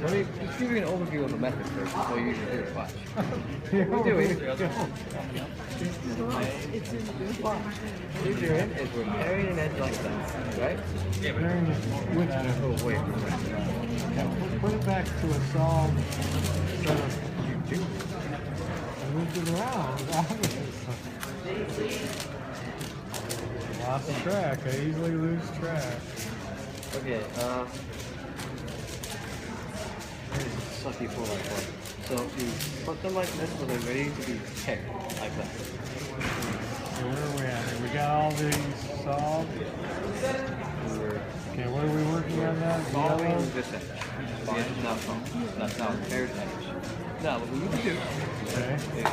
Let me just give you an overview of the method first before you usually do it. Watch. Yeah, What we're doing, go. watch. What we're doing is we're carrying an edge like that, right? Bearing it with that. Oh, wait. Yeah, put it back to a solid set of you do. And move it around. Lost the track. I easily lose track. Okay, sucky pull like one. So you put them like this so they're ready to be kicked like that. So where are we at? We got all these solved. We're Okay, what are we working on now? solving Yellow? this edge. The edge is now solved. That's now paired edge. Now what we need to do Okay. is